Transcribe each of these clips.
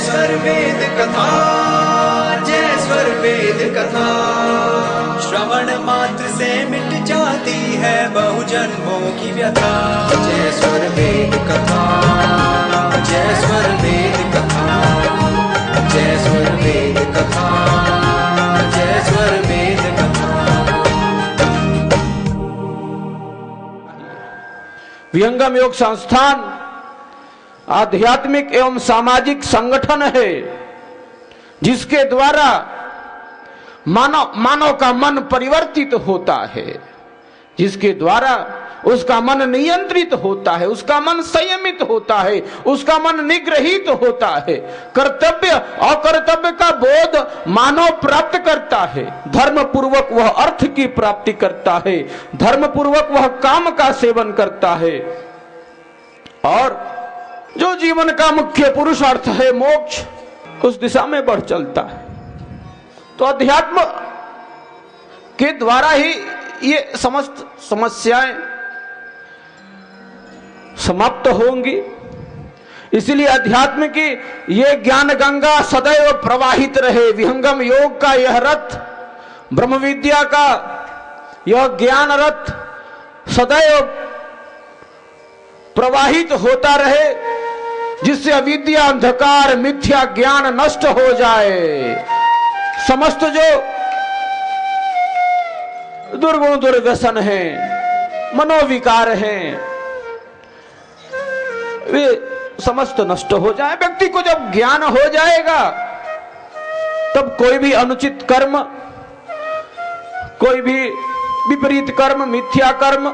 स्वर वेद कथा, जय स्वर वेद कथा। श्रवण मात्र से मिट जाती है बहु जन्मों की व्यथा। जय स्वर वेद कथा, जय स्वर वेद कथा, जय स्वर वेद कथा, जय स्वर वेद कथा। विहंगम योग संस्थान आध्यात्मिक एवं सामाजिक संगठन है जिसके द्वारा मानव का मन परिवर्तित होता है, जिसके द्वारा उसका मन नियंत्रित होता है, उसका मन संयमित होता है, उसका मन निग्रहित होता है। कर्तव्य अकर्तव्य का बोध मानव प्राप्त करता है। धर्म पूर्वक वह अर्थ की प्राप्ति करता है, धर्म पूर्वक वह काम का सेवन करता है और जो जीवन का मुख्य पुरुषार्थ है मोक्ष, उस दिशा में बढ़ चलता है। तो अध्यात्म के द्वारा ही ये समस्त समस्याएं समाप्त होंगी। इसलिए अध्यात्म की ये ज्ञान गंगा सदैव प्रवाहित रहे। विहंगम योग का यह रथ, ब्रह्म विद्या का यह ज्ञान रथ सदैव प्रवाहित होता रहे, जिससे अविद्या अंधकार मिथ्या ज्ञान नष्ट हो जाए। समस्त जो दुर्गुण दुर्व्यसन हैं, मनोविकार हैं, वे समस्त नष्ट हो जाए। व्यक्ति को जब ज्ञान हो जाएगा तब कोई भी अनुचित कर्म, कोई भी विपरीत कर्म, मिथ्या कर्म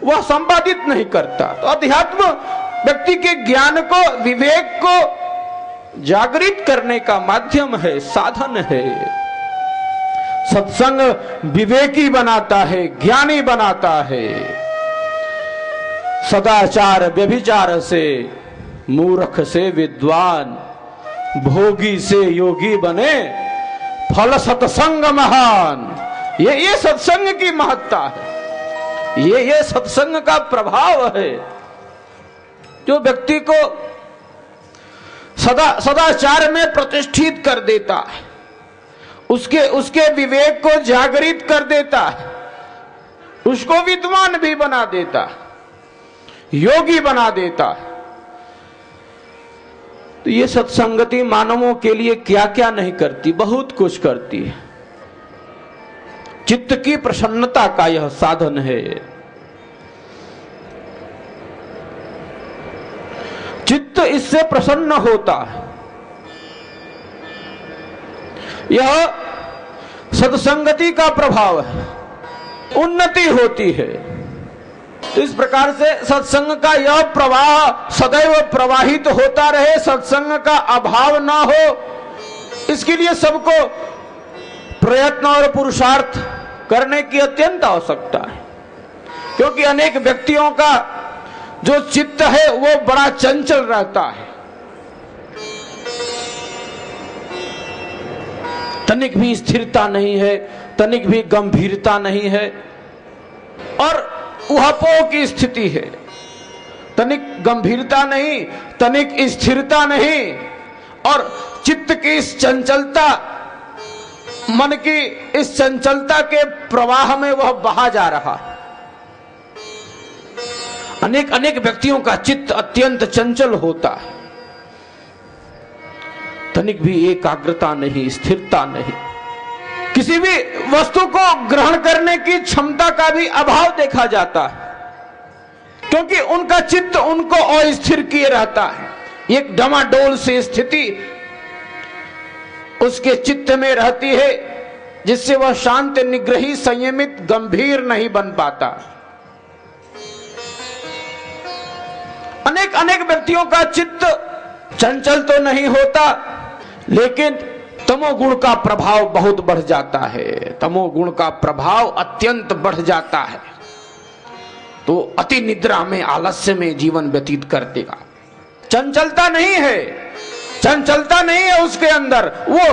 वह संपादित नहीं करता। तो अध्यात्म व्यक्ति के ज्ञान को, विवेक को जागृत करने का माध्यम है, साधन है। सत्संग विवेकी बनाता है, ज्ञानी बनाता है। सदाचार व्यभिचार से मूर्ख से विद्वान, भोगी से योगी बने, फल सत्संग महान। ये सत्संग की महत्ता है, ये सत्संग का प्रभाव है जो व्यक्ति को सदाचार में प्रतिष्ठित कर देता है, उसके विवेक को जागृत कर देता है, उसको विद्वान भी बना देता है, योगी बना देता है। तो ये सत्संगति मानवों के लिए क्या क्या नहीं करती, बहुत कुछ करती है। चित्त की प्रसन्नता का यह साधन है। चित्त इससे प्रसन्न होता है। यह सत्संगति का प्रभाव है, उन्नति होती है। तो इस प्रकार से सत्संग का यह प्रवाह सदैव प्रवाहित होता रहे, सत्संग का अभाव ना हो, इसके लिए सबको प्रयत्न और पुरुषार्थ करने की अत्यंत आवश्यकता है। क्योंकि अनेक व्यक्तियों का जो चित्त है वो बड़ा चंचल रहता है, तनिक भी स्थिरता नहीं है, तनिक भी गंभीरता नहीं है और उहापोह की स्थिति है। तनिक गंभीरता नहीं, तनिक स्थिरता नहीं और चित्त की इस चंचलता, मन की इस चंचलता के प्रवाह में वह बहा जा रहा है। अनेक व्यक्तियों का चित्त अत्यंत चंचल होता है, तनिक भी एकाग्रता नहीं, स्थिरता नहीं, किसी भी वस्तु को ग्रहण करने की क्षमता का भी अभाव देखा जाता है, क्योंकि उनका चित्त उनको अस्थिर किए रहता है। एक डमाडोल सी स्थिति उसके चित्त में रहती है, जिससे वह शांत, निग्रही, संयमित, गंभीर नहीं बन पाता। अनेक व्यक्तियों का चित्त चंचल तो नहीं होता, लेकिन तमोगुण का प्रभाव बहुत बढ़ जाता है। तमोगुण का प्रभाव अत्यंत बढ़ जाता है, तो अति निद्रा में, आलस्य में जीवन व्यतीत कर देगा। चंचलता नहीं है, चंचलता नहीं है उसके अंदर, वो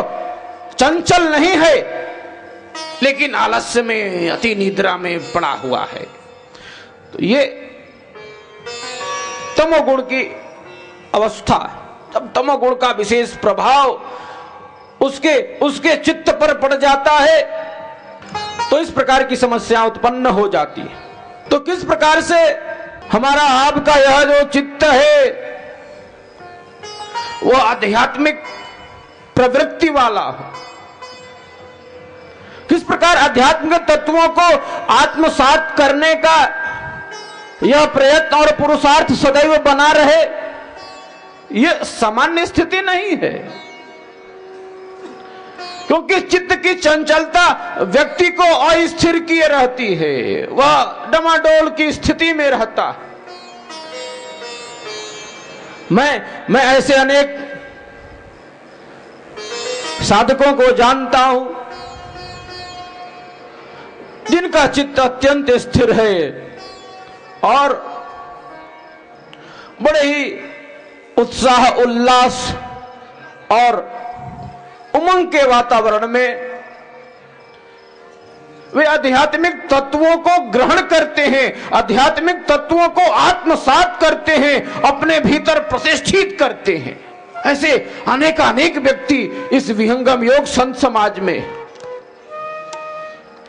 चंचल नहीं है, लेकिन आलस्य में, अति निद्रा में पड़ा हुआ है। तो ये तमोगुण की अवस्था। तब तमोगुण का विशेष प्रभाव उसके चित्त पर पड़ जाता है, तो इस प्रकार की समस्या उत्पन्न हो जाती है। तो किस प्रकार से हमारा आपका यह जो चित्त है वो आध्यात्मिक प्रवृत्ति वाला हो, किस प्रकार आध्यात्मिक तत्वों को आत्मसात करने का यह प्रयत्न और पुरुषार्थ सदैव बना रहे, यह सामान्य स्थिति नहीं है। क्योंकि चित्त की चंचलता व्यक्ति को अस्थिर किए रहती है, वह डमाडोल की स्थिति में रहता है। मैं ऐसे अनेक साधकों को जानता हूं जिनका चित्त अत्यंत स्थिर है और बड़े ही उत्साह उल्लास और उमंग के वातावरण में वे आध्यात्मिक तत्वों को ग्रहण करते हैं, आध्यात्मिक तत्वों को आत्मसात करते हैं, अपने भीतर प्रतिष्ठित करते हैं। ऐसे अनेक व्यक्ति इस विहंगम योग संत समाज में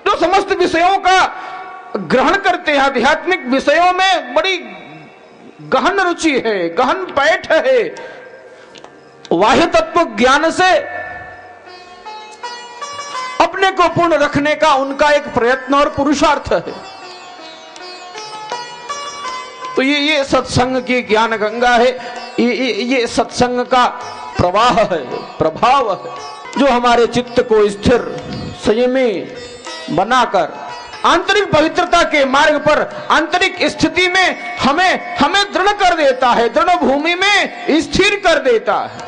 जो समस्त विषयों का ग्रहण करते हैं, आध्यात्मिक विषयों में बड़ी गहन रुचि है, गहन पैठ है, बाह्य तत्व ज्ञान से अपने को पूर्ण रखने का उनका एक प्रयत्न और पुरुषार्थ है। तो ये सत्संग की ज्ञान गंगा है, ये सत्संग का प्रवाह है, प्रभाव है, जो हमारे चित्त को स्थिर संयमी बनाकर आंतरिक पवित्रता के मार्ग पर, आंतरिक स्थिति में हमें दृढ़ कर देता है, दृढ़ भूमि में स्थिर कर देता है।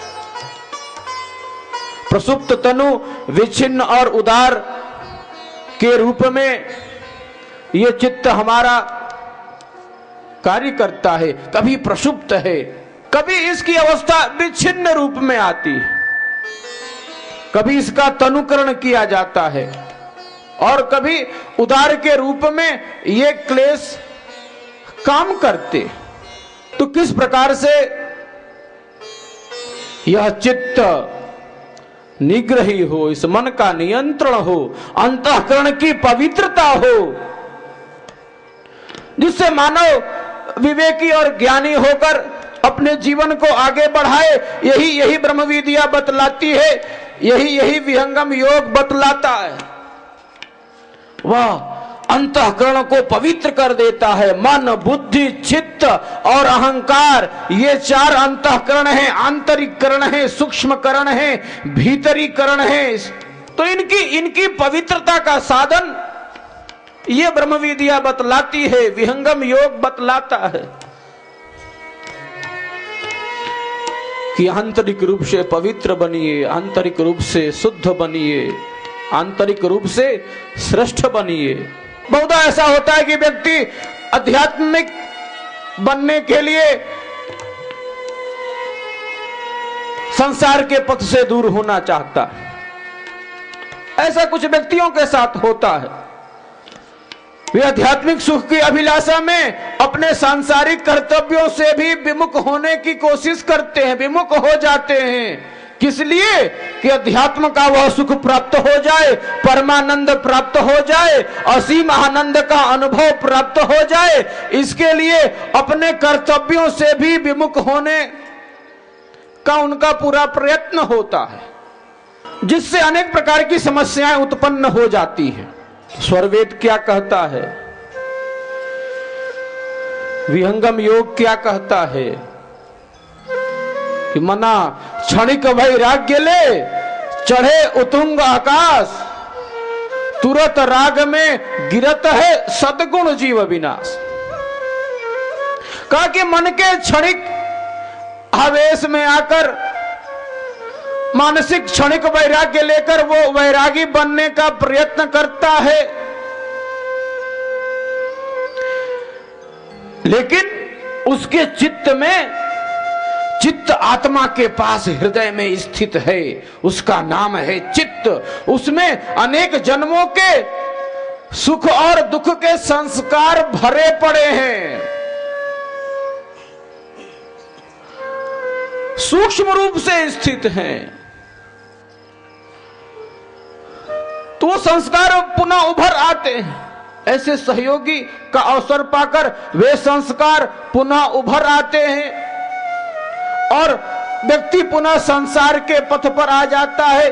प्रसुप्त तनु विच्छिन्न और उदार के रूप में यह चित्त हमारा कार्य करता है। कभी प्रसुप्त है, कभी इसकी अवस्था विच्छिन्न रूप में आती है, कभी इसका तनुकरण किया जाता है और कभी उदार के रूप में ये क्लेश काम करते। तो किस प्रकार से यह चित्त निग्रही हो, इस मन का नियंत्रण हो, अंतःकरण की पवित्रता हो, जिससे मानव विवेकी और ज्ञानी होकर अपने जीवन को आगे बढ़ाए। यही ब्रह्म विद्या बतलाती है, यही विहंगम योग बतलाता है। वह अंतःकरण को पवित्र कर देता है। मन, बुद्धि, चित्त और अहंकार, ये चार अंतःकरण है, आंतरिककरण है, सूक्ष्मकरण है, भीतरीकरण है। तो इनकी पवित्रता का साधन ये ब्रह्म विद्या बतलाती है, विहंगम योग बतलाता है कि आंतरिक रूप से पवित्र बनिए, आंतरिक रूप से शुद्ध बनिए, आंतरिक रूप से श्रेष्ठ बनिए। बहुधा ऐसा होता है कि व्यक्ति आध्यात्मिक बनने के लिए संसार के पथ से दूर होना चाहता है। ऐसा कुछ व्यक्तियों के साथ होता है। वे आध्यात्मिक सुख की अभिलाषा में अपने सांसारिक कर्तव्यों से भी विमुख होने की कोशिश करते हैं, विमुख हो जाते हैं। किस लिए? कि अध्यात्म का वह सुख प्राप्त हो जाए, परमानंद प्राप्त हो जाए, असीम आनंद का अनुभव प्राप्त हो जाए। इसके लिए अपने कर्तव्यों से भी विमुख होने का उनका पूरा प्रयत्न होता है, जिससे अनेक प्रकार की समस्याएं उत्पन्न हो जाती हैं। स्वरवेद क्या कहता है, विहंगम योग क्या कहता है कि मना क्षणिक वैराग्य ले चढ़े उतुंग आकाश, तुरंत राग में गिरत है सद्गुण जीव विनाश। कहा कि मन के क्षणिक आवेश में आकर मानसिक क्षणिक वैराग्य लेकर वो वैरागी बनने का प्रयत्न करता है, लेकिन उसके चित्त आत्मा के पास हृदय में स्थित है। उसका नाम है चित्त। उसमें अनेक जन्मों के सुख और दुख के संस्कार भरे पड़े हैं। सूक्ष्म रूप से स्थित हैं, तो वो संस्कार पुनः उभर आते हैं। ऐसे सहयोगी का अवसर पाकर वे संस्कार पुनः उभर आते हैं और व्यक्ति पुनः संसार के पथ पर आ जाता है,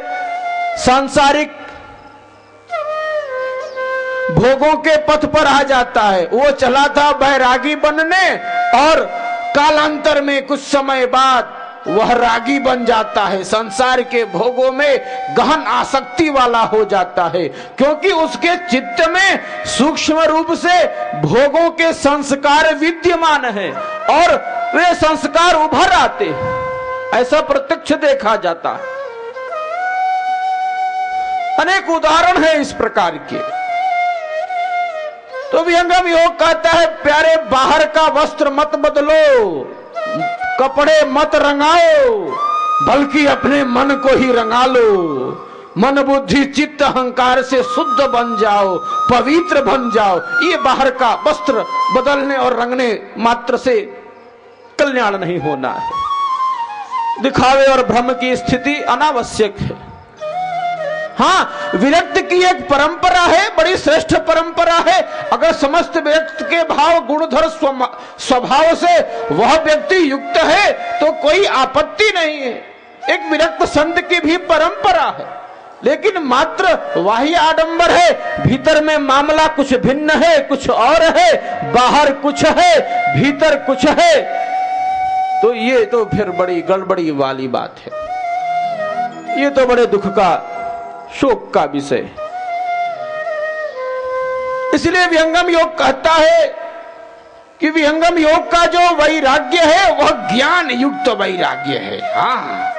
सांसारिक भोगों के पथ पर आ जाता है। वो चला था बैरागी बनने और कालांतर में कुछ समय बाद वह रागी बन जाता है, संसार के भोगों में गहन आसक्ति वाला हो जाता है, क्योंकि उसके चित्त में सूक्ष्म रूप से भोगों के संस्कार विद्यमान हैं और वे संस्कार उभर आते हैं। ऐसा प्रत्यक्ष देखा जाता है। अनेक उदाहरण है इस प्रकार के। तो विहंगम योग कहता है, प्यारे बाहर का वस्त्र मत बदलो, कपड़े मत रंगाओ, बल्कि अपने मन को ही रंगा लो। मन बुद्धि चित्त अहंकार से शुद्ध बन जाओ, पवित्र बन जाओ। ये बाहर का वस्त्र बदलने और रंगने मात्र से कल्याण नहीं होना है। दिखावे और भ्रम की स्थिति अनावश्यक है। हाँ, विरक्त की एक परंपरा है, बड़ी श्रेष्ठ परंपरा है। अगर समस्त व्यक्ति के भाव गुणधर स्वभाव से वह व्यक्ति युक्त है तो कोई आपत्ति नहीं है। एक विरक्त संत की भी परंपरा है, लेकिन मात्र बाह्य आडंबर है, भीतर में मामला कुछ भिन्न है, कुछ और है, बाहर कुछ है, भीतर कुछ है, तो ये तो फिर बड़ी गड़बड़ी वाली बात है। ये तो बड़े दुख का, शोक का विषय। इसलिए विहंगम योग कहता है कि विहंगम योग का जो वैराग्य है वह ज्ञान युक्त वैराग्य है। हाँ,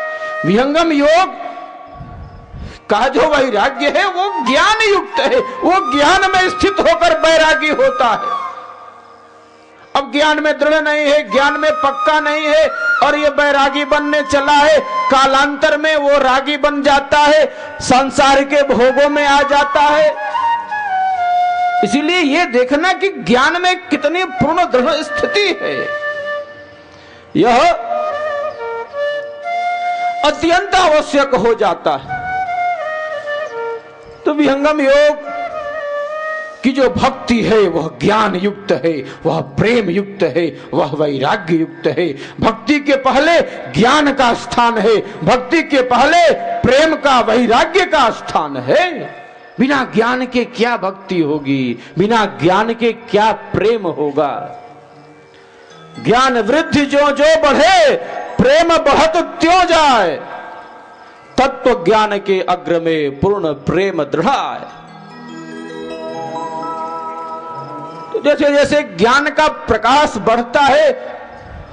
विहंगम योग का जो वैराग्य है वो ज्ञान युक्त है, वो ज्ञान में स्थित होकर वैरागी होता है। अब ज्ञान में दृढ़ नहीं है, ज्ञान में पक्का नहीं है और ये बैरागी बनने चला है, कालांतर में वो रागी बन जाता है, संसार के भोगों में आ जाता है। इसीलिए ये देखना कि ज्ञान में कितनी पूर्ण दृढ़ स्थिति है, यह अत्यंत आवश्यक हो जाता है। तो विहंगम योग कि जो भक्ति है वह ज्ञान युक्त है, वह प्रेम युक्त है, वह वैराग्य युक्त है। भक्ति के पहले ज्ञान का स्थान है, भक्ति के पहले प्रेम का, वैराग्य का स्थान है। बिना ज्ञान के क्या भक्ति होगी, बिना ज्ञान के क्या प्रेम होगा। ज्ञान वृद्धि जो जो बढ़े, प्रेम बढ़त त्यों जाए। तत्व ज्ञान के अग्र में पूर्ण प्रेम दृढ़ाए। जैसे जैसे ज्ञान का प्रकाश बढ़ता है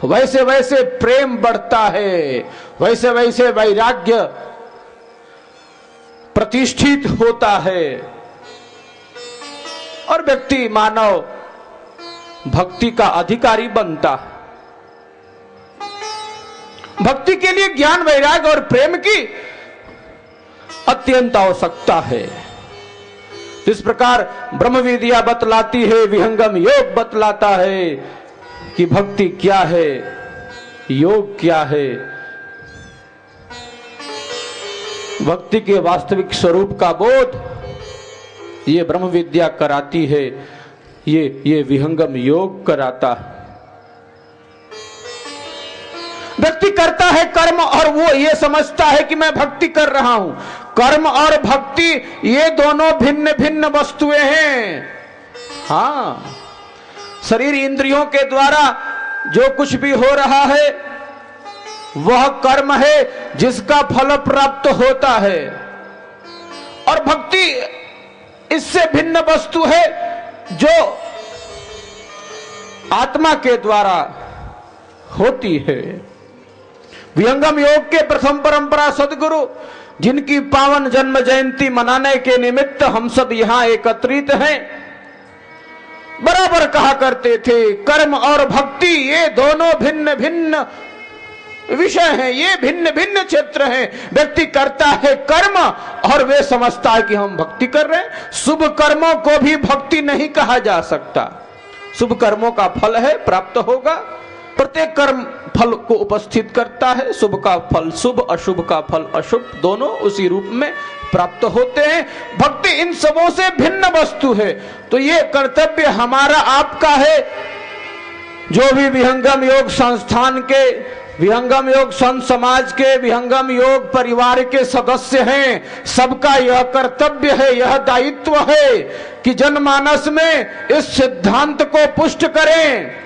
वैसे वैसे प्रेम बढ़ता है, वैसे वैसे वैराग्य प्रतिष्ठित होता है और व्यक्ति मानव भक्ति का अधिकारी बनता है। भक्ति के लिए ज्ञान, वैराग्य और प्रेम की अत्यंत आवश्यकता है। इस प्रकार ब्रह्म विद्या बतलाती है, विहंगम योग बतलाता है कि भक्ति क्या है, योग क्या है। भक्ति के वास्तविक स्वरूप का बोध ये ब्रह्म विद्या कराती है, ये विहंगम योग कराता है। व्यक्ति करता है कर्म और वो ये समझता है कि मैं भक्ति कर रहा हूं। कर्म और भक्ति ये दोनों भिन्न भिन्न वस्तुएं हैं। हाँ, शरीर इंद्रियों के द्वारा जो कुछ भी हो रहा है वह कर्म है जिसका फल प्राप्त होता है, और भक्ति इससे भिन्न वस्तु है जो आत्मा के द्वारा होती है। विहंगम योग के प्रथम परंपरा सदगुरु, जिनकी पावन जन्म जयंती मनाने के निमित्त हम सब यहां एकत्रित हैं, बराबर कहा करते थे कर्म और भक्ति ये दोनों भिन्न भिन्न विषय हैं, ये भिन्न भिन्न क्षेत्र हैं। व्यक्ति करता है कर्म और वे समझता है कि हम भक्ति कर रहे हैं। शुभ कर्मों को भी भक्ति नहीं कहा जा सकता। शुभ कर्मों का फल है, प्राप्त होगा, पर प्रत्येक कर्म फल को उपस्थित करता है। शुभ का फल शुभ, अशुभ का फल अशुभ, दोनों उसी रूप में प्राप्त होते हैं। भक्ति इन सबों से भिन्न वस्तु है। तो ये कर्तव्य हमारा आपका है। जो भी विहंगम योग संस्थान के, विहंगम योग संत समाज के, विहंगम योग परिवार के सदस्य हैं, सबका यह कर्तव्य है, यह दायित्व है कि जनमानस में इस सिद्धांत को पुष्ट करें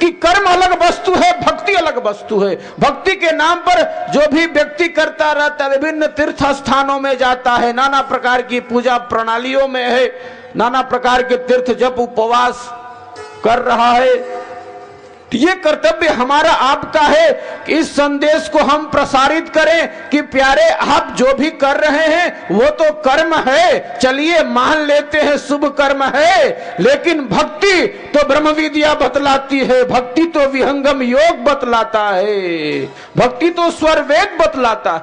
कि कर्म अलग वस्तु है, भक्ति अलग वस्तु है। भक्ति के नाम पर जो भी व्यक्ति करता रहता है, विभिन्न तीर्थ स्थानों में जाता है, नाना प्रकार की पूजा प्रणालियों में है, नाना प्रकार के तीर्थ जप उपवास कर रहा है, ये कर्तव्य हमारा आपका है कि इस संदेश को हम प्रसारित करें कि प्यारे आप जो भी कर रहे हैं वो तो कर्म है, चलिए मान लेते हैं शुभ कर्म है, लेकिन भक्ति तो ब्रह्म विद्या बतलाती है, भक्ति तो विहंगम योग बतलाता है, भक्ति तो स्वर वेद बतलाता है।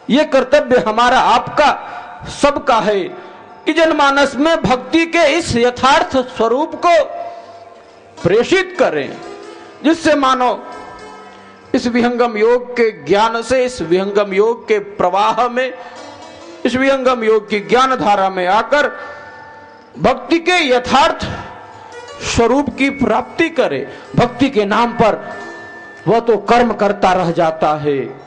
ये कर्तव्य हमारा आपका सबका है कि जनमानस में भक्ति के इस यथार्थ स्वरूप को प्रेषित करें, जिससे मानो इस विहंगम योग के ज्ञान से, इस विहंगम योग के प्रवाह में, इस विहंगम योग की ज्ञान धारा में आकर भक्ति के यथार्थ स्वरूप की प्राप्ति करे। भक्ति के नाम पर वह तो कर्म करता रह जाता है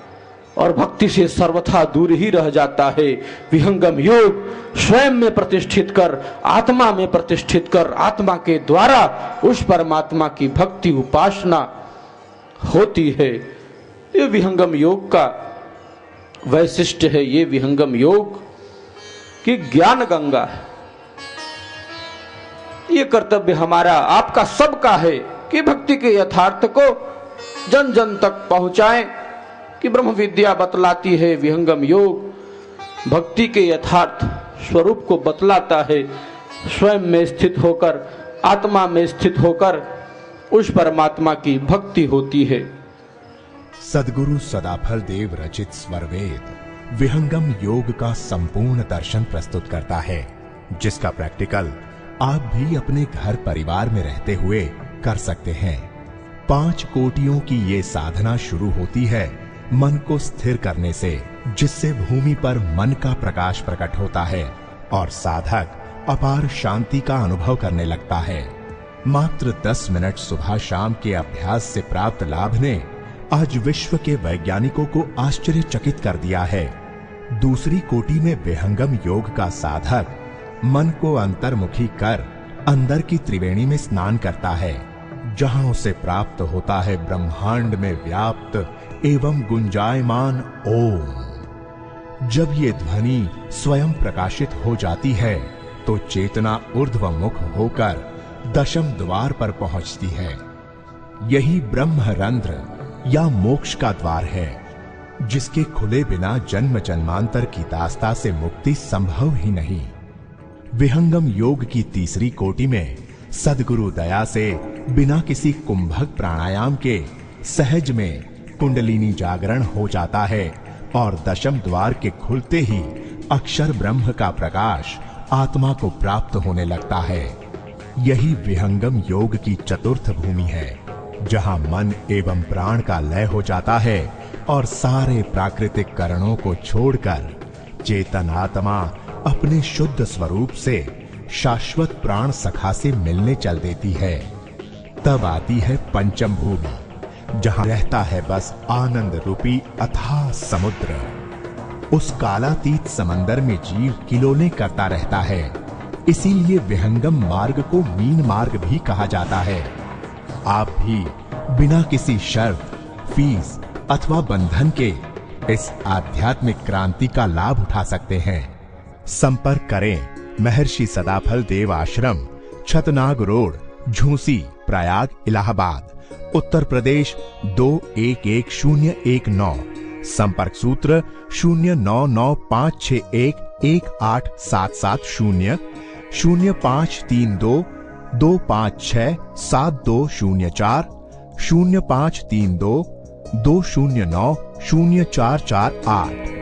और भक्ति से सर्वथा दूर ही रह जाता है। विहंगम योग स्वयं में प्रतिष्ठित कर, आत्मा में प्रतिष्ठित कर, आत्मा के द्वारा उस परमात्मा की भक्ति उपासना होती है। ये विहंगम योग का वैशिष्ट है, ये विहंगम योग की ज्ञान गंगा है। ये कर्तव्य हमारा आपका सबका है कि भक्ति के यथार्थ को जन जन तक पहुंचाएं कि ब्रह्म विद्या बतलाती है, विहंगम योग भक्ति के यथार्थ स्वरूप को बतलाता है। स्वयं में स्थित होकर, आत्मा में स्थित होकर उस परमात्मा की भक्ति होती है। सद्गुरु सदाफल देव रचित स्वरवेद विहंगम योग का संपूर्ण दर्शन प्रस्तुत करता है, जिसका प्रैक्टिकल आप भी अपने घर परिवार में रहते हुए कर सकते हैं। 5 कोटियों की ये साधना शुरू होती है मन को स्थिर करने से, जिससे भूमि पर मन का प्रकाश प्रकट होता है और साधक अपार शांति का अनुभव करने लगता है। मात्र 10 मिनट सुबह शाम के अभ्यास से प्राप्त लाभ ने आज विश्व के वैज्ञानिकों को आश्चर्यचकित कर दिया है। दूसरी कोटि में विहंगम योग का साधक मन को अंतर्मुखी कर अंदर की त्रिवेणी में स्नान करता है, जहां उसे प्राप्त होता है ब्रह्मांड में व्याप्त एवं गुंजायमान ओम। जब ये ध्वनि स्वयं प्रकाशित हो जाती है तो चेतना ऊर्ध्वमुख होकर दशम द्वार पर पहुंचती है। यही ब्रह्मरंध्र या मोक्ष का द्वार है, जिसके खुले बिना जन्म जन्मांतर की दास्ता से मुक्ति संभव ही नहीं। विहंगम योग की तीसरी कोटि में सद्गुरु दया से बिना किसी कुंभक प्राणायाम के सहज में कुंडलिनी जागरण हो जाता है और दशम द्वार के खुलते ही अक्षर ब्रह्म का प्रकाश आत्मा को प्राप्त होने लगता है। यही विहंगम योग की चतुर्थ भूमि है, जहां मन एवं प्राण का लय हो जाता है और सारे प्राकृतिक करणों को छोड़कर चेतन आत्मा अपने शुद्ध स्वरूप से शाश्वत प्राण सखा से मिलने चल देती है। तब आती है पंचम भूमि, जहां रहता है बस आनंद रूपी अथाह समुद्र। उस कालातीत समंदर में जीव किलोले करता रहता है, इसीलिए विहंगम मार्ग को मीन मार्ग भी कहा जाता है। आप भी बिना किसी शर्त, फीस अथवा बंधन के इस आध्यात्मिक क्रांति का लाभ उठा सकते हैं। संपर्क करें महर्षि सदाफल देव आश्रम, छतनाग रोड, झूसी, प्रयाग, इलाहाबाद, उत्तर प्रदेश 211019। संपर्क सूत्र 0995611877, 053225672004, 053220900448।